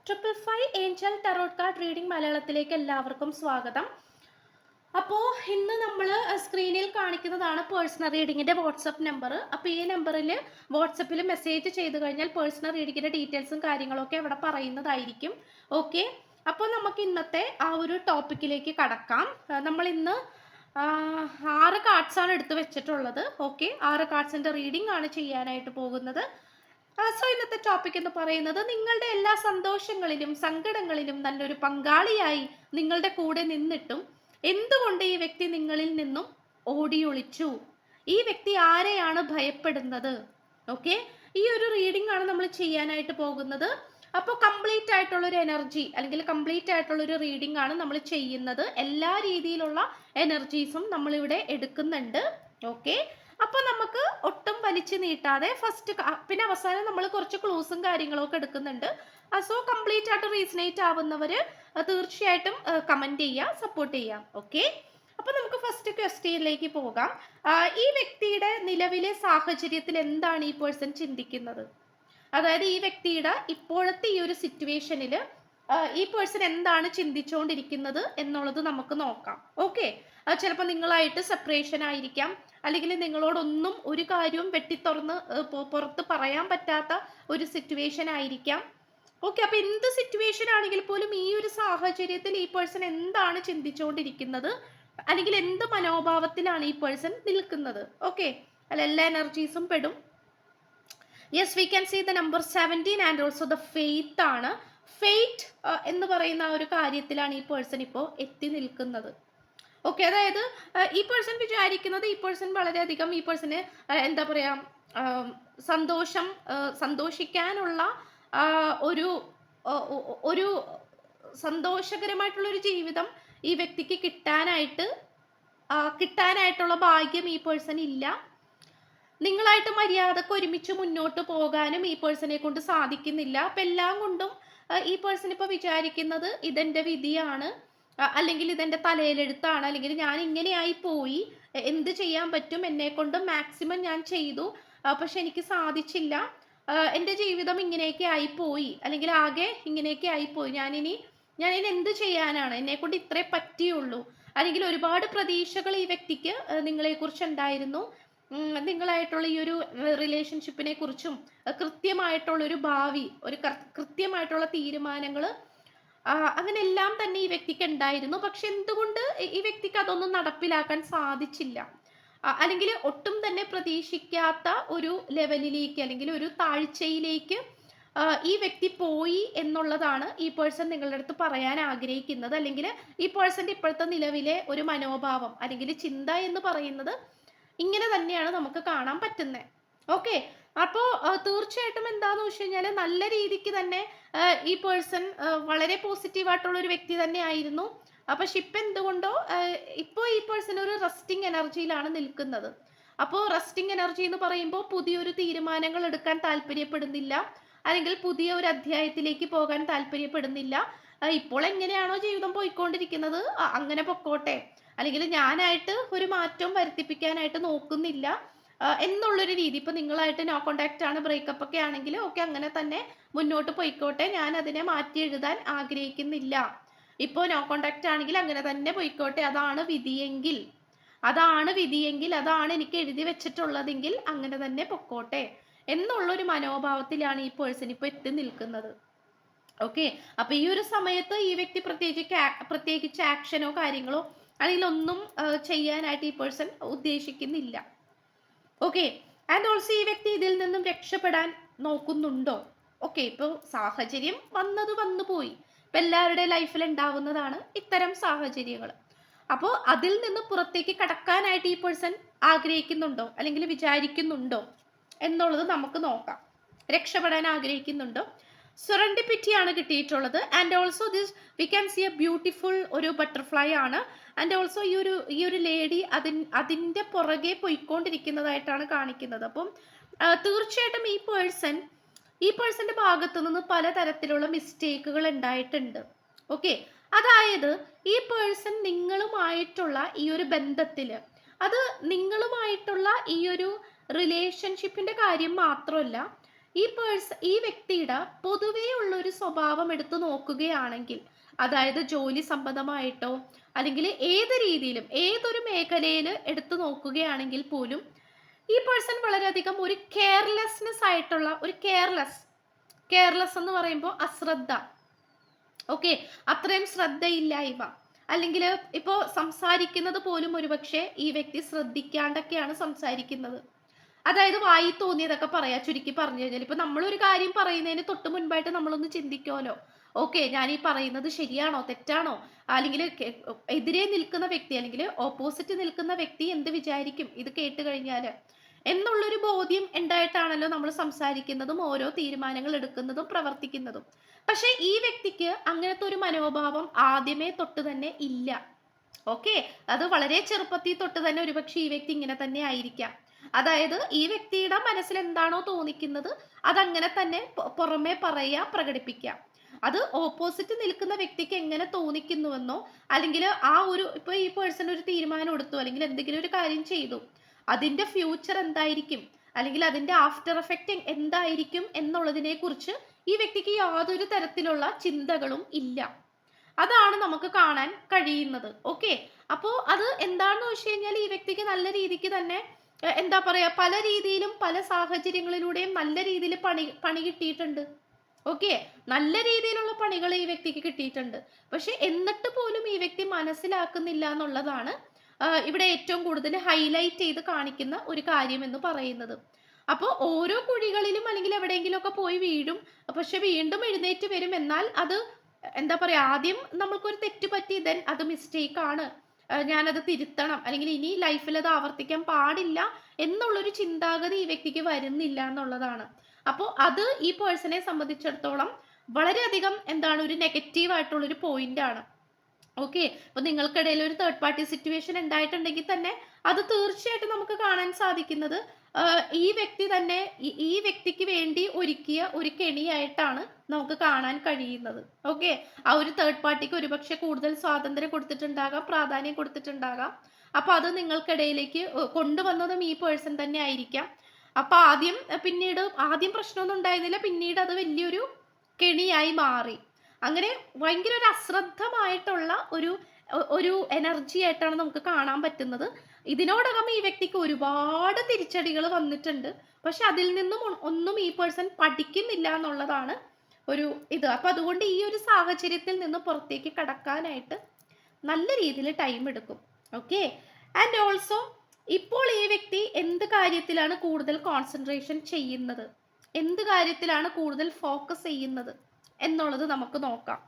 555 Angel tarot card reading മലയാളത്തിലേക്ക് എല്ലാവർക്കും സ്വാഗതം. അപ്പോൾ ഇന്ന് നമ്മൾ സ്ക്രീനിൽ കാണിക്കുന്നതാണ് പേഴ്സണൽ റീഡിങ്ങിൻ്റെ വാട്സപ്പ് നമ്പർ. അപ്പോൾ ഈ നമ്പറിൽ വാട്സപ്പിൽ മെസ്സേജ് ചെയ്ത് കഴിഞ്ഞാൽ പേഴ്സണൽ റീഡിങ്ങിൻ്റെ ഡീറ്റെയിൽസും കാര്യങ്ങളൊക്കെ അവിടെ പറയുന്നതായിരിക്കും. ഓക്കെ, അപ്പോൾ നമുക്ക് ഇന്നത്തെ ആ ഒരു ടോപ്പിക്കിലേക്ക് കടക്കാം. നമ്മൾ ഇന്ന് 6 കാർഡ്സാണ് എടുത്ത് വെച്ചിട്ടുള്ളത്. ഓക്കെ, 6 കാർഡ്സിൻ്റെ റീഡിംഗ് ആണ് ചെയ്യാനായിട്ട് പോകുന്നത്. സോ ഇന്നത്തെ ടോപ്പിക് എന്ന് പറയുന്നത് നിങ്ങളുടെ എല്ലാ സന്തോഷങ്ങളിലും സങ്കടങ്ങളിലും നല്ലൊരു പങ്കാളിയായി നിങ്ങളുടെ കൂടെ നിന്നിട്ടും എന്തുകൊണ്ട് ഈ വ്യക്തി നിങ്ങളിൽ നിന്നും ഓടിയൊളിച്ചു? ഈ വ്യക്തി ആരെയാണ് ഭയപ്പെടുന്നത്? ഓക്കെ, ഈ ഒരു റീഡിംഗ് ആണ് നമ്മൾ ചെയ്യാനായിട്ട് പോകുന്നത്. അപ്പോൾ കംപ്ലീറ്റ് ആയിട്ടുള്ള ഒരു എനർജി അല്ലെങ്കിൽ കംപ്ലീറ്റ് ആയിട്ടുള്ള ഒരു റീഡിംഗ് ആണ് നമ്മൾ ചെയ്യുന്നത്. എല്ലാ രീതിയിലുള്ള എനർജീസും നമ്മളിവിടെ എടുക്കുന്നുണ്ട്. ഓക്കെ, അപ്പോൾ നമുക്ക് ഒട്ടും വലിച്ചു നീട്ടാതെ ഫസ്റ്റ് പിന്നെ അവസാനം നമ്മൾ കുറച്ച് ക്ലൂസും കാര്യങ്ങളൊക്കെ എടുക്കുന്നുണ്ട്. സോ കംപ്ലീറ്റ് ആയിട്ട് റീസണേറ്റ് ആവുന്നവർ തീർച്ചയായിട്ടും കമൻറ്റ് ചെയ്യുക, സപ്പോർട്ട് ചെയ്യാം. ഓക്കെ, അപ്പോൾ നമുക്ക് ഫസ്റ്റ് ക്വസ്റ്റ്യനിലേക്ക് പോകാം. ഈ വ്യക്തിയുടെ നിലവിലെ സാഹചര്യത്തിൽ എന്താണ് ഈ പേഴ്സൺ ചിന്തിക്കുന്നത്? അതായത് ഈ വ്യക്തിയുടെ ഇപ്പോഴത്തെ ഈ ഒരു സിറ്റുവേഷനിൽ ഈ പേഴ്സൺ എന്താണ് ചിന്തിച്ചുകൊണ്ടിരിക്കുന്നത് എന്നുള്ളത് നമുക്ക് നോക്കാം. ഓക്കെ, ചിലപ്പോൾ നിങ്ങളായിട്ട് സെപ്പറേഷൻ ആയിരിക്കാം, അല്ലെങ്കിൽ നിങ്ങളോടൊന്നും ഒരു കാര്യവും വെട്ടിത്തുറന്ന് പുറത്ത് പറയാൻ പറ്റാത്ത ഒരു സിറ്റുവേഷൻ ആയിരിക്കാം. ഓക്കെ, അപ്പോൾ എന്ത് സിറ്റുവേഷൻ ആണെങ്കിൽ പോലും ഈ ഒരു സാഹചര്യത്തിൽ ഈ പേഴ്സൺ എന്താണ് ചിന്തിച്ചുകൊണ്ടിരിക്കുന്നത്, അല്ലെങ്കിൽ എന്ത് മനോഭാവത്തിലാണ് ഈ പേഴ്സൺ നിൽക്കുന്നത്? ഓക്കെ, അല്ല എല്ലാ എനർജീസും പെടും. Yes, we can see the number 17 and also the faith ആണ്. ഫെയ്റ്റ് എന്ന് പറയുന്ന ഒരു കാര്യത്തിലാണ് ഈ പേഴ്സൺ ഇപ്പോൾ എത്തി നിൽക്കുന്നത്. ഓക്കെ, അതായത് ഈ പേഴ്സൺ വിചാരിക്കുന്നത് ഈ പേഴ്സൺ വളരെയധികം ഈ പേഴ്സണ് എന്താ പറയുക, സന്തോഷിക്കാനുള്ള ഒരു ഒരു സന്തോഷകരമായിട്ടുള്ളൊരു ജീവിതം ഈ വ്യക്തിക്ക് കിട്ടാനായിട്ടുള്ള ഭാഗ്യം ഈ പേഴ്സൺ ഇല്ല. നിങ്ങളായിട്ട് മര്യാദക്ക് ഒരുമിച്ച് മുന്നോട്ട് പോകാനും ഈ പേഴ്സണെ കൊണ്ട് സാധിക്കുന്നില്ല. അപ്പം എല്ലാം കൊണ്ടും ഈ പേഴ്സൺ ഇപ്പോൾ വിചാരിക്കുന്നത് ഇതെൻ്റെ വിധിയാണ്, അല്ലെങ്കിൽ ഇതെൻ്റെ തലയിലെടുത്താണ്, അല്ലെങ്കിൽ ഞാൻ ഇങ്ങനെയായി പോയി, എന്ത് ചെയ്യാൻ പറ്റും, എന്നെ കൊണ്ട് മാക്സിമം ഞാൻ ചെയ്തു, പക്ഷെ എനിക്ക് സാധിച്ചില്ല, എൻ്റെ ജീവിതം ഇങ്ങനെയൊക്കെ ആയിപ്പോയി, അല്ലെങ്കിൽ ആകെ ഇങ്ങനെയൊക്കെ ആയിപ്പോയി, ഞാനിനി എന്ത് ചെയ്യാനാണ്, എന്നെക്കൊണ്ട് ഇത്രേ പറ്റിയുള്ളൂ, അല്ലെങ്കിൽ ഒരുപാട് പ്രതീക്ഷകൾ ഈ വ്യക്തിക്ക് നിങ്ങളെക്കുറിച്ച് ഉണ്ടായിരുന്നു. നിങ്ങളായിട്ടുള്ള ഈ ഒരു റിലേഷൻഷിപ്പിനെ കുറിച്ചും കൃത്യമായിട്ടുള്ളൊരു ഭാവി, ഒരു കൃത്യമായിട്ടുള്ള തീരുമാനങ്ങൾ, അങ്ങനെ എല്ലാം തന്നെ ഈ വ്യക്തിക്ക് ഉണ്ടായിരുന്നു. പക്ഷെ എന്തുകൊണ്ട് ഈ വ്യക്തിക്ക് അതൊന്നും നടപ്പിലാക്കാൻ സാധിച്ചില്ല, അല്ലെങ്കിൽ ഒട്ടും തന്നെ പ്രതീക്ഷിക്കാത്ത ഒരു ലെവലിലേക്ക് അല്ലെങ്കിൽ ഒരു താഴ്ചയിലേക്ക് ഈ വ്യക്തി പോയി എന്നുള്ളതാണ് ഈ പേഴ്സൺ നിങ്ങളുടെ അടുത്ത് പറയാൻ ആഗ്രഹിക്കുന്നത്. അല്ലെങ്കിൽ ഈ പേഴ്സൻ്റെ ഇപ്പോഴത്തെ നിലവിലെ ഒരു മനോഭാവം അല്ലെങ്കിൽ ചിന്ത എന്ന് പറയുന്നത് ഇങ്ങനെ തന്നെയാണ് നമുക്ക് കാണാൻ പറ്റുന്നത്. ഓക്കെ, അപ്പോൾ തീർച്ചയായിട്ടും എന്താന്ന് വെച്ച് കഴിഞ്ഞാൽ നല്ല രീതിക്ക് തന്നെ ഈ പേഴ്സൺ വളരെ പോസിറ്റീവായിട്ടുള്ള ഒരു വ്യക്തി തന്നെ ആയിരുന്നു. പക്ഷെ ഇപ്പം എന്തുകൊണ്ടോ ഇപ്പോൾ ഈ പേഴ്സൺ ഒരു റെസ്റ്റിംഗ് എനർജിയിലാണ് നിൽക്കുന്നത്. അപ്പോൾ റെസ്റ്റിംഗ് എനർജി എന്ന് പറയുമ്പോൾ പുതിയൊരു തീരുമാനങ്ങൾ എടുക്കാൻ താല്പര്യപ്പെടുന്നില്ല, അല്ലെങ്കിൽ പുതിയ ഒരു അധ്യായത്തിലേക്ക് പോകാൻ താല്പര്യപ്പെടുന്നില്ല. ഇപ്പോൾ എങ്ങനെയാണോ ജീവിതം പോയിക്കൊണ്ടിരിക്കുന്നത് അങ്ങനെ പൊക്കോട്ടെ, അല്ലെങ്കിൽ ഞാനായിട്ട് ഒരു മാറ്റം വരുത്തിപ്പിക്കാനായിട്ട് നോക്കുന്നില്ല എന്നുള്ളൊരു രീതി. ഇപ്പം നിങ്ങളായിട്ട് നോ കോണ്ടാക്റ്റ് ആണ്, ബ്രേക്കപ്പ് ഒക്കെ ആണെങ്കിൽ ഓക്കെ അങ്ങനെ തന്നെ മുന്നോട്ട് പോയിക്കോട്ടെ, ഞാൻ അതിനെ മാറ്റി എഴുതാൻ ആഗ്രഹിക്കുന്നില്ല. ഇപ്പോൾ നോ കോണ്ടാക്റ്റ് ആണെങ്കിൽ അങ്ങനെ തന്നെ പോയിക്കോട്ടെ, അതാണ് വിധിയെങ്കിൽ അതാണ് എനിക്ക് എഴുതി വെച്ചിട്ടുള്ളതെങ്കിൽ അങ്ങനെ തന്നെ പൊക്കോട്ടെ എന്നുള്ളൊരു മനോഭാവത്തിലാണ് ഈ പേഴ്സൺ ഇപ്പോൾ എത്തി നിൽക്കുന്നത്. ഓക്കെ, അപ്പോൾ ഈ ഒരു സമയത്ത് ഈ വ്യക്തി പ്രത്യേകിച്ച് ആക്ഷനോ കാര്യങ്ങളോ അല്ലെങ്കിൽ ഒന്നും ചെയ്യാനായിട്ട് ഈ പേഴ്സൺ ഉദ്ദേശിക്കുന്നില്ല. ഓക്കെ, ആൻഡ് ഓൾസോ ഈ വ്യക്തി ഇതിൽ നിന്നും രക്ഷപ്പെടാൻ നോക്കുന്നുണ്ടോ? ഓക്കെ, ഇപ്പോൾ സാഹചര്യം വന്നു പോയി. ഇപ്പം എല്ലാവരുടെ ലൈഫിൽ ഉണ്ടാവുന്നതാണ് ഇത്തരം സാഹചര്യങ്ങൾ. അപ്പോൾ അതിൽ നിന്ന് പുറത്തേക്ക് കടക്കാനായിട്ട് ഈ പേഴ്സൺ ആഗ്രഹിക്കുന്നുണ്ടോ അല്ലെങ്കിൽ വിചാരിക്കുന്നുണ്ടോ എന്നുള്ളത് നമുക്ക് നോക്കാം. രക്ഷപ്പെടാൻ ആഗ്രഹിക്കുന്നുണ്ടോ? സെറൻഡിപ്പിറ്റി ആണ് കിട്ടിയിട്ടുള്ളത്. And also this we can see A beautiful ഒരു ബട്ടർഫ്ലൈ ആണ്. ആൻഡ് ഓൾസോ ഈ ഒരു ലേഡി അതിൻ്റെ പുറകെ പോയിക്കൊണ്ടിരിക്കുന്നതായിട്ടാണ് കാണിക്കുന്നത്. അപ്പം തീർച്ചയായിട്ടും ഈ പേഴ്സൻ്റെ ഭാഗത്തു നിന്ന് പലതരത്തിലുള്ള മിസ്റ്റേക്കുകൾ ഉണ്ടായിട്ടുണ്ട്. ഓക്കെ, അതായത് ഈ പേഴ്സൺ നിങ്ങളുമായിട്ടുള്ള ഈ ഒരു ബന്ധത്തിൽ, അത് നിങ്ങളുമായിട്ടുള്ള ഈ ഒരു റിലേഷൻഷിപ്പിൻ്റെ കാര്യം മാത്രമല്ല, ഈ വ്യക്തിയുടെ പൊതുവേ ഉള്ള ഒരു സ്വഭാവം എടുത്തു നോക്കുകയാണെങ്കിൽ, അതായത് ജോലി സംബന്ധമായിട്ടോ അല്ലെങ്കിൽ ഏത് രീതിയിലും ഏതൊരു മേഖലയിൽ എടുത്തു നോക്കുകയാണെങ്കിൽ പോലും ഈ പേഴ്സൺ വളരെയധികം ഒരു കെയർലെസ്നെസ് ആയിട്ടുള്ള ഒരു കെയർലെസ് എന്ന് പറയുമ്പോൾ അശ്രദ്ധ, ഓക്കെ, അത്രയും ശ്രദ്ധയില്ലായ്മ, അല്ലെങ്കിൽ ഇപ്പോൾ സംസാരിക്കുന്നത് പോലും ഒരുപക്ഷെ ഈ വ്യക്തി ശ്രദ്ധിക്കാണ്ടൊക്കെയാണ് സംസാരിക്കുന്നത്. അതായത് വായി തോന്നിയതൊക്കെ പറയാ, ചുരുക്കി പറഞ്ഞു കഴിഞ്ഞാൽ ഇപ്പൊ നമ്മളൊരു കാര്യം പറയുന്നതിന് തൊട്ട് മുൻപായിട്ട് നമ്മളൊന്ന് ചിന്തിക്കുമല്ലോ, ഓക്കെ, ഞാൻ ഈ പറയുന്നത് ശരിയാണോ തെറ്റാണോ, അല്ലെങ്കിൽ എതിരെ നിൽക്കുന്ന വ്യക്തി അല്ലെങ്കിൽ ഓപ്പോസിറ്റ് നിൽക്കുന്ന വ്യക്തി എന്ത് വിചാരിക്കും ഇത് കേട്ട് കഴിഞ്ഞാൽ എന്നുള്ളൊരു ബോധ്യം ഉണ്ടായിട്ടാണല്ലോ നമ്മൾ സംസാരിക്കുന്നതും ഓരോ തീരുമാനങ്ങൾ എടുക്കുന്നതും പ്രവർത്തിക്കുന്നതും. പക്ഷെ ഈ വ്യക്തിക്ക് അങ്ങനത്തെ ഒരു മനോഭാവം ആദ്യമേ തൊട്ട് തന്നെ ഇല്ല. ഓക്കെ, അത് വളരെ ചെറുപ്പത്തിൽ തൊട്ട് തന്നെ ഒരുപക്ഷെ ഈ വ്യക്തി ഇങ്ങനെ തന്നെ ആയിരിക്കാം. അതായത് ഈ വ്യക്തിയുടെ മനസ്സിൽ എന്താണോ തോന്നിക്കുന്നത് അതങ്ങനെ തന്നെ പുറമെ പറയാ, പ്രകടിപ്പിക്കാം. അത് ഓപ്പോസിറ്റ് നിൽക്കുന്ന വ്യക്തിക്ക് എങ്ങനെ തോന്നിക്കുന്നുവെന്നോ, അല്ലെങ്കിൽ ആ ഒരു ഇപ്പൊ ഈ പേഴ്സൺ ഒരു തീരുമാനം എടുത്തു അല്ലെങ്കിൽ എന്തെങ്കിലും ഒരു കാര്യം ചെയ്തു, അതിന്റെ ഫ്യൂച്ചർ എന്തായിരിക്കും അല്ലെങ്കിൽ അതിന്റെ ആഫ്റ്റർ എഫക്റ്റ് എന്തായിരിക്കും എന്നുള്ളതിനെ കുറിച്ച് ഈ വ്യക്തിക്ക് യാതൊരു തരത്തിലുള്ള ചിന്തകളും ഇല്ല. അതാണ് നമുക്ക് കാണാൻ കഴിയുന്നത്. ഓക്കെ, അപ്പോൾ അത് എന്താണെന്ന് വെച്ച് കഴിഞ്ഞാൽ ഈ വ്യക്തിക്ക് നല്ല രീതിക്ക് തന്നെ എന്താ പറയാ, പല രീതിയിലും പല സാഹചര്യങ്ങളിലൂടെയും നല്ല രീതിയിൽ പണി കിട്ടിയിട്ടുണ്ട്. ഓക്കെ, നല്ല രീതിയിലുള്ള പണികൾ ഈ വ്യക്തിക്ക് കിട്ടിയിട്ടുണ്ട്. പക്ഷെ എന്നിട്ട് പോലും ഈ വ്യക്തി മനസ്സിലാക്കുന്നില്ല എന്നുള്ളതാണ് ഇവിടെ ഏറ്റവും കൂടുതൽ ഹൈലൈറ്റ് ചെയ്ത് കാണിക്കുന്ന ഒരു കാര്യം എന്ന് പറയുന്നത്. അപ്പോൾ ഓരോ കുഴികളിലും അല്ലെങ്കിൽ എവിടെയെങ്കിലും ഒക്കെ പോയി വീഴും, പക്ഷെ വീണ്ടും എഴുന്നേറ്റ് വരും. എന്നാൽ അത് എന്താ പറയാ, ആദ്യം നമ്മൾക്കൊരു തെറ്റ് പറ്റി, ദെൻ അത് മിസ്റ്റേക്ക് ആണ്, ഞാനത് തിരുത്തണം, അല്ലെങ്കിൽ ഇനി ലൈഫിൽ അത് ആവർത്തിക്കാൻ പാടില്ല എന്നുള്ളൊരു ചിന്താഗതി ഈ വ്യക്തിക്ക് വരുന്നില്ല എന്നുള്ളതാണ്. അപ്പോൾ അത് ഈ പേഴ്സണെ സംബന്ധിച്ചിടത്തോളം വളരെയധികം എന്താണ് ഒരു നെഗറ്റീവ് ആയിട്ടുള്ള ഒരു പോയിന്റ് ആണ്. ഓക്കെ, അപ്പൊ നിങ്ങൾക്കിടയിൽ ഒരു തേർഡ് പാർട്ടി സിറ്റുവേഷൻ ഉണ്ടായിട്ടുണ്ടെങ്കിൽ തന്നെ അത് തീർച്ചയായിട്ടും നമുക്ക് കാണാൻ സാധിക്കുന്നത് ഈ വ്യക്തി തന്നെ ഈ വ്യക്തിക്ക് വേണ്ടി ഒരുക്കിയ ഒരു കെണിയായിട്ടാണ് നമുക്ക് കാണാൻ കഴിയുന്നത്. ഓക്കെ, ആ ഒരു തേർഡ് പാർട്ടിക്ക് ഒരുപക്ഷെ കൂടുതൽ സ്വാതന്ത്ര്യം കൊടുത്തിട്ടുണ്ടാകാം, പ്രാധാന്യം കൊടുത്തിട്ടുണ്ടാകാം. അപ്പൊ അത് നിങ്ങൾക്കിടയിലേക്ക് കൊണ്ടുവന്നതും ഈ പേഴ്സൺ തന്നെ ആയിരിക്കാം. അപ്പൊ ആദ്യം പ്രശ്നമൊന്നും ഉണ്ടായിരുന്നില്ല, പിന്നീട് അത് വലിയൊരു കെണിയായി മാറി. അങ്ങനെ ഭയങ്കര ഒരു അശ്രദ്ധമായിട്ടുള്ള ഒരു എനർജി ആയിട്ടാണ് നമുക്ക് കാണാൻ പറ്റുന്നത്. ഇതിനോടകം ഈ വ്യക്തിക്ക് ഒരുപാട് തിരിച്ചടികൾ വന്നിട്ടുണ്ട്, പക്ഷെ അതിൽ നിന്നും ഒന്നും ഈ പേഴ്സൺ പഠിക്കുന്നില്ല എന്നുള്ളതാണ് ഒരു ഇത്. അപ്പൊ അതുകൊണ്ട് ഈ ഒരു സാഹചര്യത്തിൽ നിന്ന് പുറത്തേക്ക് കടക്കാനായിട്ട് നല്ല രീതിയിൽ ടൈം എടുക്കും. ഓക്കെ, ആൻഡ് ഓൾസോ ഇപ്പോൾ ഈ വ്യക്തി എന്ത് കാര്യത്തിലാണ് കൂടുതൽ കോൺസെൻട്രേഷൻ ചെയ്യുന്നത്, എന്ത് കാര്യത്തിലാണ് കൂടുതൽ ഫോക്കസ് ചെയ്യുന്നത് എന്നുള്ളത് നമുക്ക് നോക്കാം.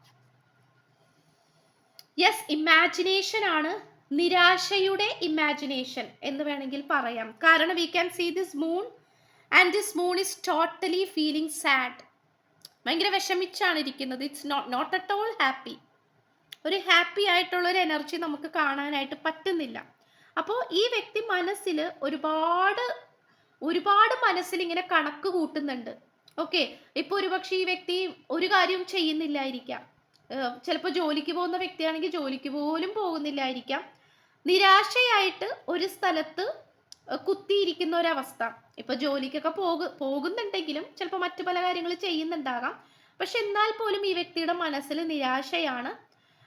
യെസ്, ഇമാജിനേഷൻ ആണ്, നിരാശയുടെ ഇമാജിനേഷൻ എന്ന് വേണമെങ്കിൽ പറയാം. കാരണം we can see this moon and this moon is totally feeling sad. ഭയങ്കര വിഷമിച്ചാണ് ഇരിക്കുന്നത്. It's not at all happy. ഒരു ഹാപ്പി ആയിട്ടുള്ള ഒരു എനർജി നമുക്ക് കാണാനായിട്ട് പറ്റുന്നില്ല. അപ്പോൾ ഈ വ്യക്തി മനസ്സിൽ ഒരുപാട് മനസ്സിൽ ഇങ്ങനെ കണക്ക് കൂട്ടുന്നുണ്ട്. ഓക്കെ, ഇപ്പൊ ഒരുപക്ഷെ ഈ വ്യക്തി ഒരു കാര്യവും ചെയ്യുന്നില്ലായിരിക്കാം. ചിലപ്പോൾ ജോലിക്ക് പോകുന്ന വ്യക്തിയാണെങ്കിൽ ജോലിക്ക് പോലും പോകുന്നില്ലായിരിക്കാം. നിരാശയായിട്ട് ഒരു സ്ഥലത്ത് കുത്തിയിരിക്കുന്ന ഒരവസ്ഥ. ഇപ്പൊ ജോലിക്കൊക്കെ പോകുന്നുണ്ടെങ്കിലും ചിലപ്പോൾ മറ്റു പല കാര്യങ്ങൾ ചെയ്യുന്നുണ്ടാകാം. പക്ഷെ എന്നാൽ പോലും ഈ വ്യക്തിയുടെ മനസ്സിൽ നിരാശയാണ്.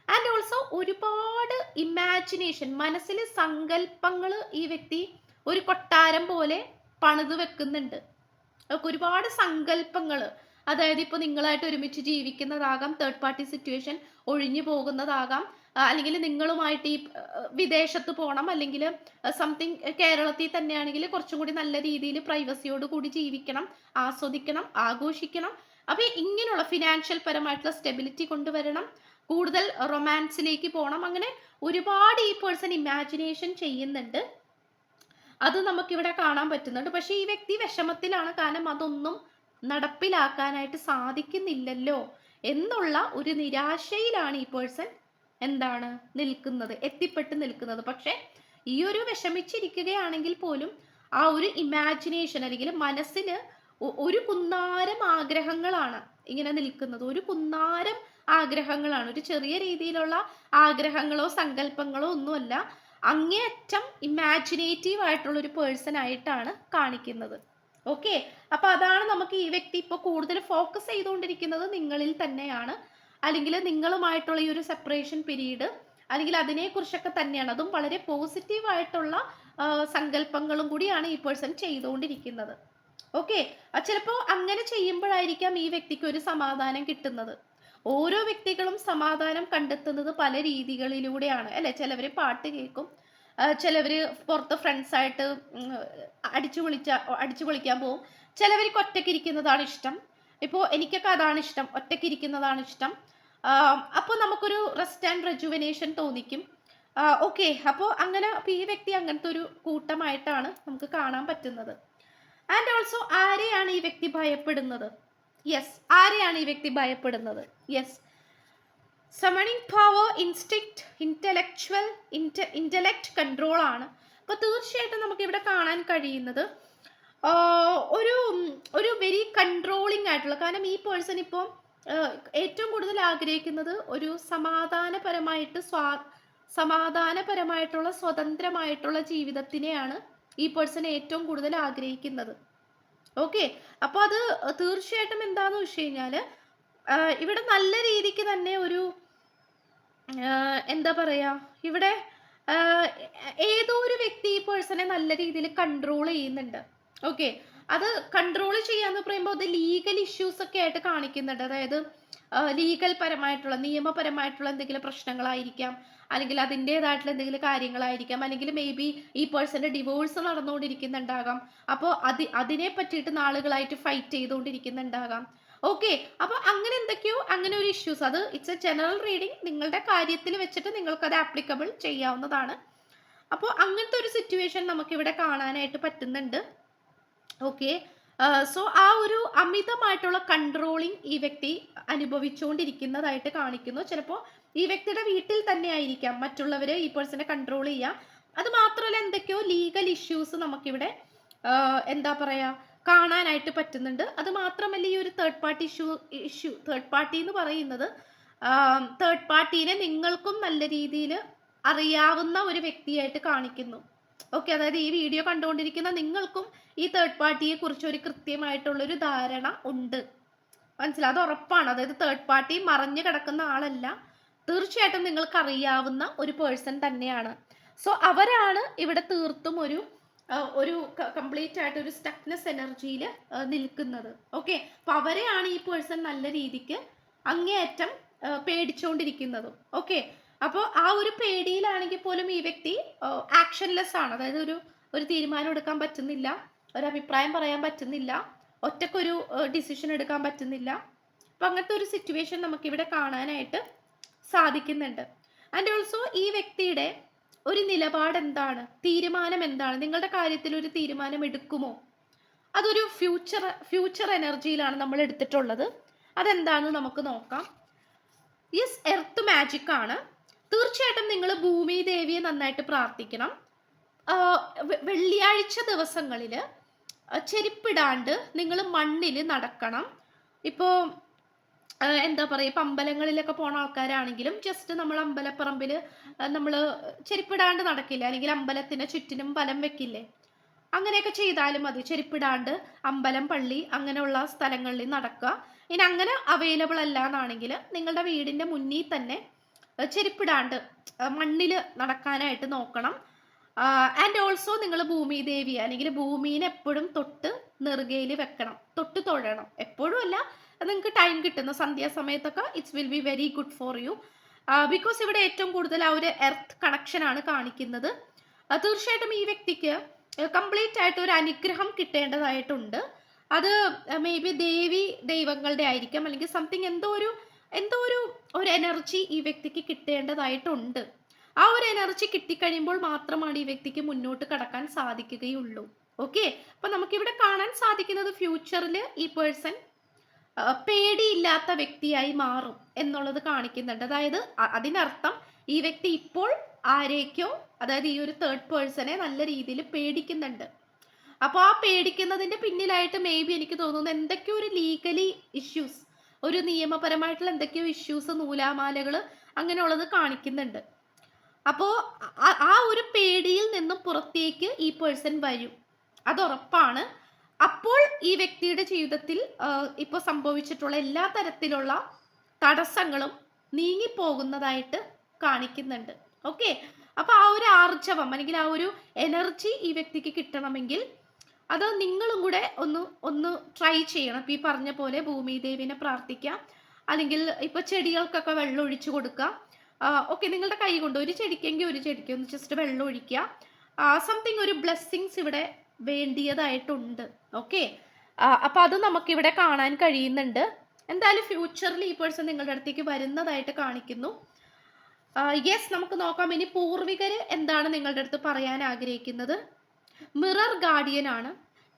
ആൻഡ് ഓൾസോ ഒരുപാട് ഇമാജിനേഷൻ, മനസ്സിൽ സങ്കല്പങ്ങൾ ഈ വ്യക്തി ഒരു കൊട്ടാരം പോലെ പണിത് വെക്കുന്നുണ്ട്. ഒരുപാട് സങ്കല്പങ്ങൾ, അതായത് ഇപ്പൊ നിങ്ങളായിട്ട് ഒരുമിച്ച് ജീവിക്കുന്നതാകാം, തേർഡ് പാർട്ടി സിറ്റുവേഷൻ ഒഴിഞ്ഞു പോകുന്നതാകാം, അല്ലെങ്കിൽ നിങ്ങളുമായിട്ട് ഈ വിദേശത്ത് പോകണം, അല്ലെങ്കിൽ സംതിങ് കേരളത്തിൽ തന്നെയാണെങ്കിൽ കുറച്ചും കൂടി നല്ല രീതിയിൽ പ്രൈവസിയോട് കൂടി ജീവിക്കണം, ആസ്വദിക്കണം, ആഘോഷിക്കണം. അപ്പൊ ഇങ്ങനെയുള്ള ഫിനാൻഷ്യൽ പരമായിട്ടുള്ള സ്റ്റെബിലിറ്റി കൊണ്ടുവരണം, കൂടുതൽ റൊമാൻസിലേക്ക് പോകണം. അങ്ങനെ ഒരുപാട് ഈ പേഴ്സൺ ഇമാജിനേഷൻ ചെയ്യുന്നുണ്ട്. അത് നമുക്കിവിടെ കാണാൻ പറ്റുന്നുണ്ട്. പക്ഷെ ഈ വ്യക്തി വിഷമത്തിലാണ്, കാരണം അതൊന്നും നടപ്പിലാക്കാനായിട്ട് സാധിക്കുന്നില്ലല്ലോ എന്നുള്ള ഒരു നിരാശയിലാണ് ഈ പേഴ്സൺ എന്താണ് എത്തിപ്പെട്ട് നിൽക്കുന്നത്. പക്ഷെ ഈ ഒരു വിഷമിച്ചിരിക്കുകയാണെങ്കിൽ പോലും ആ ഒരു ഇമാജിനേഷൻ അല്ലെങ്കിൽ മനസ്സിൽ ഒരു കുന്നാരം ആഗ്രഹങ്ങളാണ് ഇങ്ങനെ നിൽക്കുന്നത്. ഒരു കുന്നാരം ആഗ്രഹങ്ങളാണ്, ഒരു ചെറിയ രീതിയിലുള്ള ആഗ്രഹങ്ങളോ സങ്കല്പങ്ങളോ ഒന്നുമല്ല, അങ്ങേയറ്റം ഇമാജിനേറ്റീവ് ആയിട്ടുള്ള ഒരു പേഴ്സൺ ആയിട്ടാണ് കാണിക്കുന്നത്. ഓക്കെ, അപ്പൊ അതാണ് നമുക്ക് ഈ വ്യക്തി ഇപ്പോൾ കൂടുതൽ ഫോക്കസ് ചെയ്തുകൊണ്ടിരിക്കുന്നത് നിങ്ങളിൽ തന്നെയാണ്, അല്ലെങ്കിൽ നിങ്ങളുമായിട്ടുള്ള ഈ ഒരു സെപ്പറേഷൻ പീരീഡ്, അല്ലെങ്കിൽ അതിനെക്കുറിച്ചൊക്കെ തന്നെയാണ്. അതും വളരെ പോസിറ്റീവ് ആയിട്ടുള്ള സങ്കല്പങ്ങളും കൂടിയാണ് ഈ പേഴ്സൺ ചെയ്തുകൊണ്ടിരിക്കുന്നത്. ഓക്കെ, ചിലപ്പോൾ അങ്ങനെ ചെയ്യുമ്പോഴായിരിക്കാം ഈ വ്യക്തിക്ക് ഒരു സമാധാനം കിട്ടുന്നത്. ഓരോ വ്യക്തികളും സമാധാനം കണ്ടെത്തുന്നത് പല രീതികളിലൂടെയാണ് അല്ലെ. ചിലവര് പാട്ട് കേൾക്കും, ചിലവര് പുറത്ത് ഫ്രണ്ട്സായിട്ട് അടിച്ചു പൊളിക്കാൻ പോകും, ചിലവർക്ക് ഒറ്റയ്ക്ക് ഇരിക്കുന്നതാണ് ഇഷ്ടം. ഇപ്പോൾ എനിക്കൊക്കെ അതാണ് ഇഷ്ടം, ഒറ്റയ്ക്ക് ഇരിക്കുന്നതാണ് ഇഷ്ടം. അപ്പോൾ നമുക്കൊരു റെസ്റ്റ് ആൻഡ് റെജുവിനേഷൻ തോന്നിക്കും. ഓക്കെ, അപ്പോൾ അങ്ങനെ ഈ വ്യക്തി അങ്ങനത്തെ ഒരു കൂട്ടമായിട്ടാണ് നമുക്ക് കാണാൻ പറ്റുന്നത്. ആൻഡ് ഓൾസോ ആരെയാണ് ഈ വ്യക്തി ഭയപ്പെടുന്നത്? യെസ്, ആരെയാണ് ഈ വ്യക്തി ഭയപ്പെടുന്നത്? Yes, സമണിങ് power, instinct, intellect control ആണ്. അപ്പോൾ തീർച്ചയായിട്ടും നമുക്ക് ഇവിടെ കാണാൻ കഴിയുന്നത് ഒരു ഒരു വെരി കൺട്രോളിങ് ആയിട്ടുള്ള, കാരണം ഈ പേഴ്സൺ ഇപ്പോൾ ഏറ്റവും കൂടുതൽ ആഗ്രഹിക്കുന്നത് ഒരു സമാധാനപരമായിട്ടുള്ള സ്വതന്ത്രമായിട്ടുള്ള ജീവിതത്തിനെയാണ് ഈ പേഴ്സൺ ഏറ്റവും കൂടുതൽ ആഗ്രഹിക്കുന്നത്. ഓക്കെ, അപ്പോൾ അത് തീർച്ചയായിട്ടും എന്താന്ന് വെച്ച് കഴിഞ്ഞാൽ ഇവിടെ നല്ല രീതിക്ക് തന്നെ ഒരു എന്താ പറയാ, ഇവിടെ ഏതോ ഒരു വ്യക്തി ഈ പേഴ്സണെ നല്ല രീതിയിൽ കൺട്രോൾ ചെയ്യുന്നുണ്ട്. ഓക്കെ, അത് കൺട്രോൾ ചെയ്യാന്ന് പറയുമ്പോൾ അത് ലീഗൽ ഇഷ്യൂസ് ഒക്കെ ആയിട്ട് കാണിക്കുന്നുണ്ട്. അതായത് ലീഗൽ പരമായിട്ടുള്ള, നിയമപരമായിട്ടുള്ള എന്തെങ്കിലും പ്രശ്നങ്ങളായിരിക്കാം, അല്ലെങ്കിൽ അതിൻ്റെതായിട്ടുള്ള എന്തെങ്കിലും കാര്യങ്ങളായിരിക്കാം, അല്ലെങ്കിൽ മേ ബി ഈ പേഴ്സന്റെ ഡിവോഴ്സ് നടന്നുകൊണ്ടിരിക്കുന്നുണ്ടാകാം. അപ്പോൾ അതിനെ പറ്റിയിട്ട് നാളുകളായിട്ട് ഫൈറ്റ് ചെയ്തുകൊണ്ടിരിക്കുന്നുണ്ടാകാം. ഓക്കെ, അപ്പൊ അങ്ങനെ എന്തൊക്കെയോ, അങ്ങനെ ഒരു ഇഷ്യൂസ്, അത് ഇറ്റ്സ് എ ജനറൽ റീഡിങ്, നിങ്ങളുടെ കാര്യത്തിൽ വെച്ചിട്ട് നിങ്ങൾക്ക് അത് ആപ്ലിക്കബിൾ ചെയ്യാവുന്നതാണ്. അപ്പോൾ അങ്ങനത്തെ ഒരു സിറ്റുവേഷൻ നമുക്ക് ഇവിടെ കാണാനായിട്ട് പറ്റുന്നുണ്ട്. ഓക്കെ, സോ ആ ഒരു അമിതമായിട്ടുള്ള കൺട്രോളിങ് ഈ വ്യക്തി അനുഭവിച്ചുകൊണ്ടിരിക്കുന്നതായിട്ട് കാണിക്കുന്നു. ചിലപ്പോൾ ഈ വ്യക്തിയുടെ വീട്ടിൽ തന്നെ ആയിരിക്കാം മറ്റുള്ളവര് ഈ പേഴ്സണെ കൺട്രോൾ ചെയ്യുക. അത് മാത്രമല്ല എന്തൊക്കെയോ ലീഗൽ ഇഷ്യൂസ് നമുക്കിവിടെ എന്താ പറയാ കാണാനായിട്ട് പറ്റുന്നുണ്ട്. അത് മാത്രമല്ല ഈ ഒരു തേർഡ് പാർട്ടി എന്ന് പറയുന്നത്, തേർഡ് പാർട്ടീനെ നിങ്ങൾക്കും നല്ല രീതിയിൽ അറിയാവുന്ന ഒരു വ്യക്തിയായിട്ട് കാണിക്കുന്നു. ഓക്കെ, അതായത് ഈ വീഡിയോ കണ്ടുകൊണ്ടിരിക്കുന്ന നിങ്ങൾക്കും ഈ തേർഡ് പാർട്ടിയെ കുറിച്ച് ഒരു കൃത്യമായിട്ടുള്ളൊരു ധാരണ ഉണ്ട്, മനസ്സിലാവും, അത് ഉറപ്പാണ്. അതായത് തേർഡ് പാർട്ടി മറഞ്ഞു കിടക്കുന്ന ആളല്ല, തീർച്ചയായിട്ടും നിങ്ങൾക്ക് അറിയാവുന്ന ഒരു പേഴ്സൺ തന്നെയാണ്. സോ അവരാണ് ഇവിടെ തീർത്തും ഒരു കംപ്ലീറ്റ് ആയിട്ട് ഒരു സ്റ്റക്നെസ് എനർജിയിൽ നിൽക്കുന്നത്. ഓക്കെ, അപ്പൊ അവരെയാണ് ഈ പേഴ്സൺ നല്ല രീതിക്ക് അങ്ങേയറ്റം പേടിച്ചുകൊണ്ടിരിക്കുന്നതും. ഓക്കെ, അപ്പോൾ ആ ഒരു പേടിയിലാണെങ്കിൽ പോലും ഈ വ്യക്തി ആക്ഷൻലെസ് ആണ്. അതായത് ഒരു തീരുമാനം എടുക്കാൻ പറ്റുന്നില്ല, ഒരു അഭിപ്രായം പറയാൻ പറ്റുന്നില്ല, ഒറ്റക്കൊരു ഡിസിഷൻ എടുക്കാൻ പറ്റുന്നില്ല. അപ്പൊ അങ്ങനത്തെ ഒരു സിറ്റുവേഷൻ നമുക്കിവിടെ കാണാനായിട്ട് സാധിക്കുന്നുണ്ട്. ആൻഡ് ഓൾസോ ഈ വ്യക്തിയുടെ ഒരു നിലപാട് എന്താണ്, തീരുമാനം എന്താണ്, നിങ്ങളുടെ കാര്യത്തിൽ ഒരു തീരുമാനം എടുക്കുമോ, അതൊരു ഫ്യൂച്ചർ എനർജിയിലാണ് നമ്മൾ എടുത്തിട്ടുള്ളത്. അതെന്താണെന്ന് നമുക്ക് നോക്കാം. യെസ്, എർത്ത് മാജിക് ആണ്. തീർച്ചയായിട്ടും നിങ്ങൾ ഭൂമി ദേവിയെ നന്നായിട്ട് പ്രാർത്ഥിക്കണം. വെള്ളിയാഴ്ച ദിവസങ്ങളിൽ ചെരുപ്പിടാണ്ട് നിങ്ങൾ മണ്ണിൽ നടക്കണം. ഇപ്പോൾ എന്താ പറയുക, ഇപ്പം അമ്പലങ്ങളിലൊക്കെ പോണ ആൾക്കാരാണെങ്കിലും ജസ്റ്റ് നമ്മൾ അമ്പലപ്പറമ്പിൽ നമ്മൾ ചെരുപ്പിടാണ്ട് നടക്കില്ല, അല്ലെങ്കിൽ അമ്പലത്തിന് ചുറ്റിനും വലം വെക്കില്ലേ, അങ്ങനെയൊക്കെ ചെയ്താലും മതി. ചെരുപ്പിടാണ്ട് അമ്പലം, പള്ളി അങ്ങനെയുള്ള സ്ഥലങ്ങളിൽ നടക്കുക. ഇനി അങ്ങനെ അവൈലബിൾ അല്ല എന്നാണെങ്കിൽ നിങ്ങളുടെ വീടിൻ്റെ മുന്നിൽ തന്നെ ചെരുപ്പിടാണ്ട് മണ്ണിൽ നടക്കാനായിട്ട് നോക്കണം. ആൻഡ് ഓൾസോ നിങ്ങൾ ഭൂമി ദേവി അല്ലെങ്കിൽ ഭൂമിനെ എപ്പോഴും തൊട്ട് നെറുകയിൽ വെക്കണം, തൊട്ട് തൊഴണം. എപ്പോഴും അല്ല, നിങ്ങൾക്ക് ടൈം കിട്ടുന്ന സന്ധ്യാസമയത്തൊക്കെ it's will be very good for you. Because ഇവിടെ ഏറ്റവും കൂടുതൽ ആ ഒരു എർത്ത് കണക്ഷൻ ആണ് കാണിക്കുന്നത്. തീർച്ചയായിട്ടും ഈ വ്യക്തിക്ക് കംപ്ലീറ്റ് ആയിട്ട് ഒരു അനുഗ്രഹം കിട്ടേണ്ടതായിട്ടുണ്ട്. അത് മേ ബി ദൈവങ്ങളുടെ ആയിരിക്കാം, അല്ലെങ്കിൽ സംതിങ് എന്തോ ഒരു എനർജി ഈ വ്യക്തിക്ക് കിട്ടേണ്ടതായിട്ടുണ്ട്. ആ ഒരു എനർജി കിട്ടിക്കഴിയുമ്പോൾ മാത്രമാണ് ഈ വ്യക്തിക്ക് മുന്നോട്ട് കടക്കാൻ സാധിക്കുകയുള്ളൂ. ഓക്കെ, അപ്പൊ നമുക്കിവിടെ കാണാൻ സാധിക്കുന്നത് ഫ്യൂച്ചറിൽ ഈ പേഴ്സൺ പേടിയില്ലാത്ത വ്യക്തിയായി മാറും എന്നുള്ളത് കാണിക്കുന്നുണ്ട്. അതായത് അതിനർത്ഥം ഈ വ്യക്തി ഇപ്പോൾ ആരേക്കോ, അതായത് ഈ ഒരു തേർഡ് പേഴ്സണെ നല്ല രീതിയിൽ പേടിക്കുന്നുണ്ട്. അപ്പോൾ ആ പേടിക്കുന്നതിന്റെ പിന്നിലായിട്ട് മേ ബി എനിക്ക് തോന്നുന്നു എന്തൊക്കെയോ ഒരു ലീഗലി ഇഷ്യൂസ്, ഒരു നിയമപരമായിട്ടുള്ള എന്തൊക്കെയോ ഇഷ്യൂസ്, നൂലാമാലകൾ അങ്ങനെയുള്ളത് കാണിക്കുന്നുണ്ട്. അപ്പോൾ ആ ഒരു പേടിയിൽ നിന്നും പുറത്തേക്ക് ഈ പേഴ്സൺ വരും, അത് ഉറപ്പാണ്. അപ്പോൾ ഈ വ്യക്തിയുടെ ജീവിതത്തിൽ ഇപ്പോൾ സംഭവിച്ചിട്ടുള്ള എല്ലാ തരത്തിലുള്ള തടസ്സങ്ങളും നീങ്ങിപ്പോകുന്നതായിട്ട് കാണിക്കുന്നുണ്ട്. ഓക്കെ, അപ്പൊ ആ ഒരു ആർജവം അല്ലെങ്കിൽ ആ ഒരു എനർജി ഈ വ്യക്തിക്ക് കിട്ടണമെങ്കിൽ അത് നിങ്ങളും കൂടെ ഒന്ന് ട്രൈ ചെയ്യണം. ഇപ്പൊ ഈ പറഞ്ഞ പോലെ ഭൂമി ദേവിനെ പ്രാർത്ഥിക്കാം, അല്ലെങ്കിൽ ഇപ്പൊ ചെടികൾക്കൊക്കെ വെള്ളം ഒഴിച്ചു കൊടുക്കുക. ഓക്കെ, നിങ്ങളുടെ കൈ കൊണ്ട് ഒരു ചെടിക്കെങ്കിൽ ഒരു ചെടിക്ക് ഒന്ന് ജസ്റ്റ് വെള്ളം ഒഴിക്കുക. സംതിങ് ഒരു ബ്ലെസ്സിങ്സ് ഇവിടെ വേണ്ടിയതായിട്ടുണ്ട്. ഓക്കെ, അപ്പൊ അത് നമുക്കിവിടെ കാണാൻ കഴിയുന്നുണ്ട്. എന്തായാലും ഫ്യൂച്ചറിൽ ഈ പേഴ്സൺ നിങ്ങളുടെ അടുത്തേക്ക് വരുന്നതായിട്ട് കാണിക്കുന്നു. യെസ്, നമുക്ക് നോക്കാം ഇനി പൂർവികര് എന്താണ് നിങ്ങളുടെ അടുത്ത് പറയാൻ ആഗ്രഹിക്കുന്നത്. മിറർ ഗാർഡിയൻ ആണ്.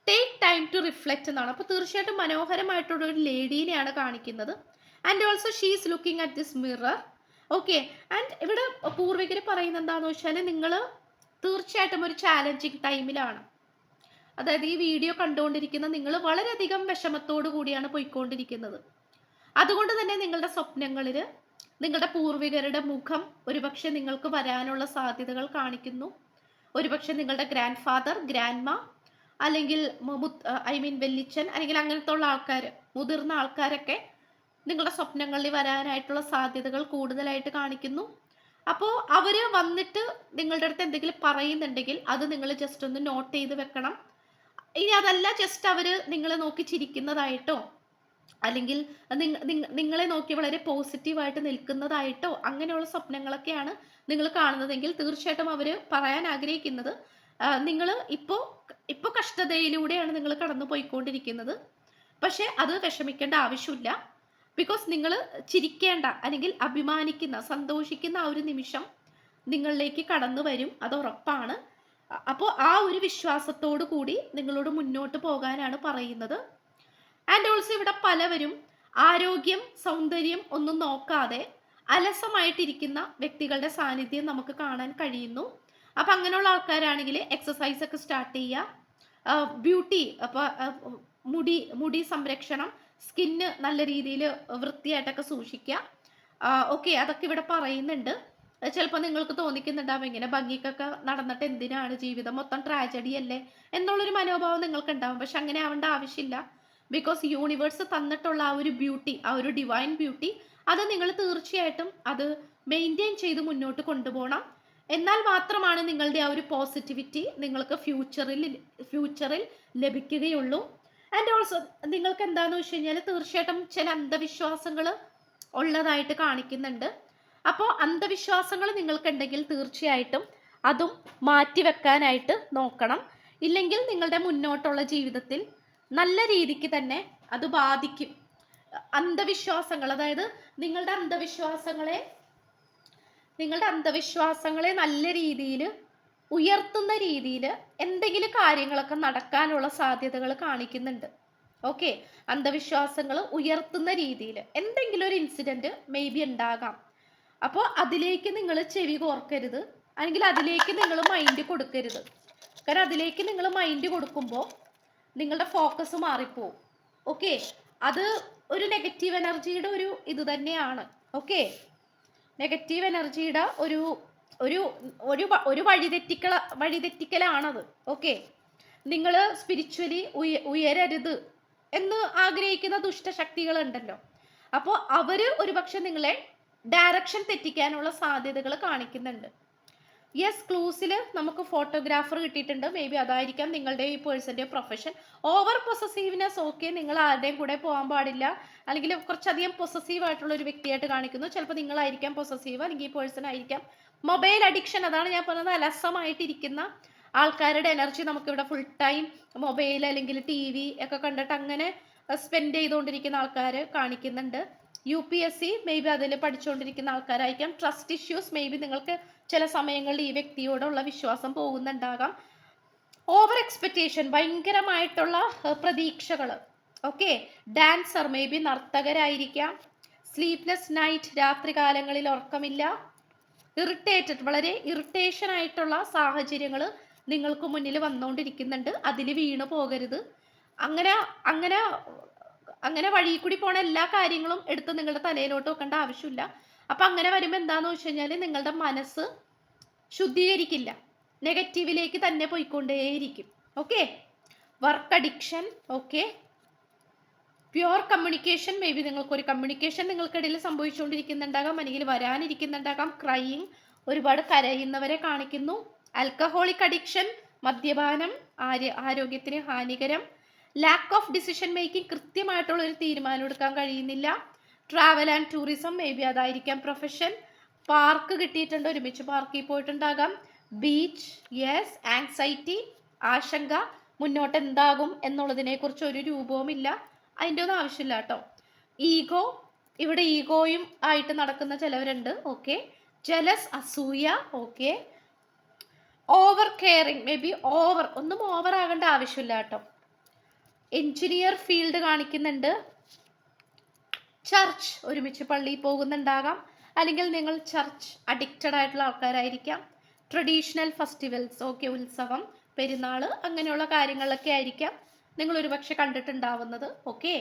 ടേക്ക് ടൈം ടു റിഫ്ലക്റ്റ് എന്നാണ്. അപ്പോൾ തീർച്ചയായിട്ടും മനോഹരമായിട്ടുള്ള ഒരു ലേഡീനെയാണ് കാണിക്കുന്നത്. And also she is looking at this mirror. Okay, and ഇവിടെ പൂർവികർ പറയുന്നത് എന്താണെന്ന് വെച്ചാൽ നിങ്ങൾ തീർച്ചയായിട്ടും ഒരു ചാലഞ്ചിങ് ടൈമിലാണ്. അതായത് ഈ വീഡിയോ കണ്ടുകൊണ്ടിരിക്കുന്ന നിങ്ങൾ വളരെയധികം വിഷമത്തോടു കൂടിയാണ് പോയിക്കൊണ്ടിരിക്കുന്നത്. അതുകൊണ്ട് തന്നെ നിങ്ങളുടെ സ്വപ്നങ്ങളിൽ നിങ്ങളുടെ പൂർവികരുടെ മുഖം ഒരുപക്ഷെ നിങ്ങൾക്ക് വരാനുള്ള സാധ്യതകൾ കാണിക്കുന്നു. ഒരുപക്ഷെ നിങ്ങളുടെ ഗ്രാൻഡ് ഫാദർ, ഗ്രാൻഡ് മാ, അല്ലെങ്കിൽ വെല്ലിച്ചൻ, അല്ലെങ്കിൽ അങ്ങനത്തെ ഉള്ള ആൾക്കാർ, മുതിർന്ന ആൾക്കാരൊക്കെ നിങ്ങളുടെ സ്വപ്നങ്ങളിൽ വരാനായിട്ടുള്ള സാധ്യതകൾ കൂടുതലായിട്ട് കാണിക്കുന്നു. അപ്പോൾ അവർ വന്നിട്ട് നിങ്ങളുടെ അടുത്ത് എന്തെങ്കിലും പറയുന്നുണ്ടെങ്കിൽ അത് നിങ്ങൾ ജസ്റ്റ് ഒന്ന് നോട്ട് ചെയ്ത് വെക്കണം. ഇനി അതല്ല ജസ്റ്റ് അവർ നിങ്ങളെ നോക്കി ചിരിക്കുന്നതായിട്ടോ അല്ലെങ്കിൽ നിങ്ങളെ നോക്കി വളരെ പോസിറ്റീവായിട്ട് നിൽക്കുന്നതായിട്ടോ അങ്ങനെയുള്ള സ്വപ്നങ്ങളൊക്കെയാണ് നിങ്ങൾ കാണുന്നതെങ്കിൽ തീർച്ചയായിട്ടും അവർ പറയാൻ ആഗ്രഹിക്കുന്നത് നിങ്ങൾ ഇപ്പോൾ കഷ്ടതയിലൂടെയാണ് നിങ്ങൾ കടന്നു പോയിക്കൊണ്ടിരിക്കുന്നത്. പക്ഷെ അത് വിഷമിക്കേണ്ട ആവശ്യമില്ല. ബിക്കോസ് നിങ്ങൾ ചിരിക്കേണ്ട അല്ലെങ്കിൽ അഭിമാനിക്കുന്ന, സന്തോഷിക്കുന്ന ആ ഒരു നിമിഷം നിങ്ങളിലേക്ക് കടന്നു വരും, അത് ഉറപ്പാണ്. അപ്പോൾ ആ ഒരു വിശ്വാസത്തോടു കൂടി നിങ്ങളോട് മുന്നോട്ട് പോകാനാണ് പറയുന്നത്. ആൻഡ് ഓൾസോ ഇവിടെ പലവരും ആരോഗ്യം, സൗന്ദര്യം ഒന്നും നോക്കാതെ അലസമായിട്ടിരിക്കുന്ന വ്യക്തികളുടെ സാന്നിധ്യം നമുക്ക് കാണാൻ കഴിയുന്നു. അപ്പം അങ്ങനെയുള്ള ആൾക്കാരാണെങ്കിൽ എക്സസൈസ് ഒക്കെ സ്റ്റാർട്ട് ചെയ്യുക. ബ്യൂട്ടി, അപ്പോൾ മുടി സംരക്ഷണം, സ്കിന്ന് നല്ല രീതിയിൽ വൃത്തിയായിട്ടൊക്കെ സൂക്ഷിക്കുക. ഓക്കെ, അതൊക്കെ ഇവിടെ പറയുന്നുണ്ട്. ചിലപ്പോൾ നിങ്ങൾക്ക് തോന്നിക്കുന്നുണ്ടാവും ഇങ്ങനെ ഭംഗിക്കൊക്കെ നടന്നിട്ട് എന്തിനാണ്, ജീവിതം മൊത്തം ട്രാജഡി അല്ലേ എന്നുള്ളൊരു മനോഭാവം നിങ്ങൾക്ക് ഉണ്ടാവും. പക്ഷെ അങ്ങനെ ആവേണ്ട ആവശ്യമില്ല. ബിക്കോസ് യൂണിവേഴ്സ് തന്നിട്ടുള്ള ആ ഒരു ബ്യൂട്ടി, ആ ഒരു ഡിവൈൻ ബ്യൂട്ടി, അത് നിങ്ങൾ തീർച്ചയായിട്ടും അത് മെയിൻറ്റെയിൻ ചെയ്ത് മുന്നോട്ട് കൊണ്ടുപോകണം. എന്നാൽ മാത്രമാണ് നിങ്ങളുടെ ആ ഒരു പോസിറ്റിവിറ്റി നിങ്ങൾക്ക് ഫ്യൂച്ചറിൽ ലഭിക്കുകയുള്ളൂ. ആൻഡ് ഓൾസോ നിങ്ങൾക്ക് എന്താണെന്ന് വെച്ച് കഴിഞ്ഞാൽ തീർച്ചയായിട്ടും ചില അന്ധവിശ്വാസങ്ങൾ ഉള്ളതായിട്ട് കാണിക്കുന്നുണ്ട്. അപ്പോൾ അന്ധവിശ്വാസങ്ങൾ നിങ്ങൾക്കുണ്ടെങ്കിൽ തീർച്ചയായിട്ടും അതും മാറ്റിവെക്കാനായിട്ട് നോക്കണം. ഇല്ലെങ്കിൽ നിങ്ങളുടെ മുന്നോട്ടുള്ള ജീവിതത്തിൽ നല്ല രീതിക്ക് തന്നെ അത് ബാധിക്കും. അന്ധവിശ്വാസങ്ങൾ, അതായത് നിങ്ങളുടെ അന്ധവിശ്വാസങ്ങളെ നല്ല രീതിയിൽ ഉയർത്തുന്ന രീതിയിൽ എന്തെങ്കിലും കാര്യങ്ങളൊക്കെ നടക്കാനുള്ള സാധ്യതകൾ കാണിക്കുന്നുണ്ട്. ഓക്കെ, അന്ധവിശ്വാസങ്ങൾ ഉയർത്തുന്ന രീതിയിൽ എന്തെങ്കിലും ഒരു ഇൻസിഡൻറ്റ് മേ ബി ഉണ്ടാകാം. അപ്പോൾ അതിലേക്ക് നിങ്ങൾ ചെവി കോർക്കരുത്, അല്ലെങ്കിൽ അതിലേക്ക് നിങ്ങൾ മൈൻഡ് കൊടുക്കരുത്. കാരണം അതിലേക്ക് നിങ്ങൾ മൈൻഡ് കൊടുക്കുമ്പോൾ നിങ്ങളുടെ ഫോക്കസ് മാറിപ്പോവും. ഓക്കെ, അത് ഒരു നെഗറ്റീവ് എനർജിയുടെ ഒരു ഇത് തന്നെയാണ്. ഓക്കെ, നെഗറ്റീവ് എനർജിയുടെ ഒരു ഒരു ഒരു വഴിതെറ്റിക്കലാണത്. ഓക്കെ, നിങ്ങൾ സ്പിരിച്വലി ഉയരരുത് എന്ന് ആഗ്രഹിക്കുന്ന ദുഷ്ടശക്തികളുണ്ടല്ലോ. അപ്പോൾ അവർ ഒരുപക്ഷെ നിങ്ങളെ ഡയറക്ഷൻ തെറ്റിക്കാനുള്ള സാധ്യതകൾ കാണിക്കുന്നുണ്ട്. യെസ്, ക്ലൂസിൽ നമുക്ക് ഫോട്ടോഗ്രാഫർ കിട്ടിയിട്ടുണ്ട്. മേ ബി അതായിരിക്കാം നിങ്ങളുടെ ഈ പേഴ്സൻ്റെ പ്രൊഫഷൻ. ഓവർ പൊസസീവ്നെസ്, ഓക്കെ, നിങ്ങൾ ആരുടെയും കൂടെ പോകാൻ പാടില്ല, അല്ലെങ്കിൽ കുറച്ചധികം പൊസസീവ് ആയിട്ടുള്ള ഒരു വ്യക്തിയായിട്ട് കാണിക്കുന്നു. ചിലപ്പോൾ നിങ്ങളായിരിക്കാം പൊസസീവ്, അല്ലെങ്കിൽ ഈ പേഴ്സൺ ആയിരിക്കാം. മൊബൈൽ അഡിക്ഷൻ, അതാണ് ഞാൻ പറഞ്ഞത്, അലസമായിട്ടിരിക്കുന്ന ആൾക്കാരുടെ എനർജി നമുക്കിവിടെ ഫുൾ ടൈം മൊബൈൽ അല്ലെങ്കിൽ TV ഒക്കെ കണ്ടിട്ട് അങ്ങനെ സ്പെൻഡ് ചെയ്തുകൊണ്ടിരിക്കുന്ന ആൾക്കാർ കാണിക്കുന്നുണ്ട്. UPSC മേ ബി അതിൽ പഠിച്ചുകൊണ്ടിരിക്കുന്ന ആൾക്കാരായിരിക്കാം. ട്രസ്റ്റ് ഇഷ്യൂസ്, മേ ബി നിങ്ങൾക്ക് ചില സമയങ്ങളിൽ ഈ വ്യക്തിയോടുള്ള വിശ്വാസം പോകുന്നുണ്ടാകാം. ഓവർ എക്സ്പെക്റ്റേഷൻ, ഭയങ്കരമായിട്ടുള്ള പ്രതീക്ഷകൾ. ഓക്കെ, ഡാൻസർ, മേ ബി നർത്തകരായിരിക്കാം. സ്ലീപ്ലെസ് നൈറ്റ്, രാത്രി കാലങ്ങളിൽ ഉറക്കമില്ല. ഇറിറ്റേറ്റഡ്, വളരെ ഇറിറ്റേഷൻ ആയിട്ടുള്ള സാഹചര്യങ്ങൾ നിങ്ങൾക്ക് മുന്നിൽ വന്നുകൊണ്ടിരിക്കുന്നുണ്ട്. അതിൽ വീണു പോകരുത്. അങ്ങനെ വഴി കൂടി പോണ എല്ലാ കാര്യങ്ങളും എടുത്ത് നിങ്ങളുടെ തലയിലോട്ട് വെക്കേണ്ട ആവശ്യമില്ല. അപ്പം അങ്ങനെ വരുമ്പോൾ എന്താണെന്ന് വെച്ച് കഴിഞ്ഞാൽ നിങ്ങളുടെ മനസ്സ് ശുദ്ധീകരിക്കില്ല, നെഗറ്റീവിലേക്ക് തന്നെ പോയിക്കൊണ്ടേയിരിക്കും. Okay, work addiction, okay. Pure communication, maybe നിങ്ങൾക്കൊരു കമ്മ്യൂണിക്കേഷൻ നിങ്ങൾക്കിടയിൽ സംഭവിച്ചുകൊണ്ടിരിക്കുന്നുണ്ടാകാം, അല്ലെങ്കിൽ വരാനിരിക്കുന്നുണ്ടാകാം. ക്രൈയിങ്, ഒരുപാട് കരയുന്നവരെ കാണിക്കുന്നു. ആൽക്കഹോളിക് അഡിക്ഷൻ, മദ്യപാനം, ആരോഗ്യത്തിന് ഹാനികരം. ലാക്ക് ഓഫ് ഡിസിഷൻ മേക്കിംഗ്, കൃത്യമായിട്ടുള്ള ഒരു തീരുമാനം എടുക്കാൻ കഴിയുന്നില്ല. Travel and tourism, maybe അതായിരിക്കാം പ്രൊഫഷൻ. പാർക്ക് കിട്ടിയിട്ടുണ്ട്, ഒരുമിച്ച് പാർക്കിൽ പോയിട്ടുണ്ടാകാം. Beach, yes. ആങ്സൈറ്റി, ആശങ്ക, മുന്നോട്ട് എന്താകും എന്നുള്ളതിനെ കുറിച്ച് ഒരു രൂപവുമില്ല, അതിൻ്റെ ഒന്നും ആവശ്യമില്ല കേട്ടോ. ഈഗോ, ഇവിടെ ഈഗോയും ആയിട്ട് നടക്കുന്ന ചിലവരുണ്ട്, ഓക്കെ. ജലസ്, അസൂയ, okay. Over caring, may be ഒന്നും ഓവർ ആകേണ്ട ആവശ്യമില്ല കേട്ടോ. എഞ്ചിനീയർ ഫീൽഡ് കാണിക്കുന്നുണ്ട്. ചർച്ച്, ഒരുമിച്ച് പള്ളിയിൽ പോകുന്നുണ്ടാകാം, അല്ലെങ്കിൽ നിങ്ങൾ ചർച്ച് അഡിക്റ്റഡ് ആയിട്ടുള്ള ആൾക്കാരായിരിക്കാം. ട്രഡീഷണൽ ഫെസ്റ്റിവൽസ്, ഓക്കെ, ഉത്സവം, പെരുന്നാൾ, അങ്ങനെയുള്ള കാര്യങ്ങളിലൊക്കെ ആയിരിക്കാം നിങ്ങൾ ഒരുപക്ഷെ കണ്ടിട്ടുണ്ടാവുന്നത്, ഓക്കെ.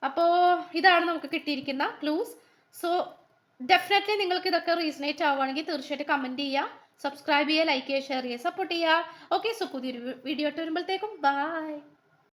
അപ്പോൾ ഇതാണ് നമുക്ക് കിട്ടിയിരിക്കുന്ന ക്ലൂസ്. സോ ഡെഫിനറ്റ്ലി നിങ്ങൾക്ക് ഇതൊക്കെ റീസണേറ്റ് ആവുകയാണെങ്കിൽ തീർച്ചയായിട്ടും കമൻറ്റ് ചെയ്യുക, സബ്സ്ക്രൈബ് ചെയ്യുക, ലൈക്ക് ചെയ്യുക, ഷെയർ ചെയ്യുക, സപ്പോർട്ട് ചെയ്യുക, ഓക്കെ. സോ പുതിയൊരു വീഡിയോ ഇട്ട് വരുമ്പോഴത്തേക്കും ബൈ.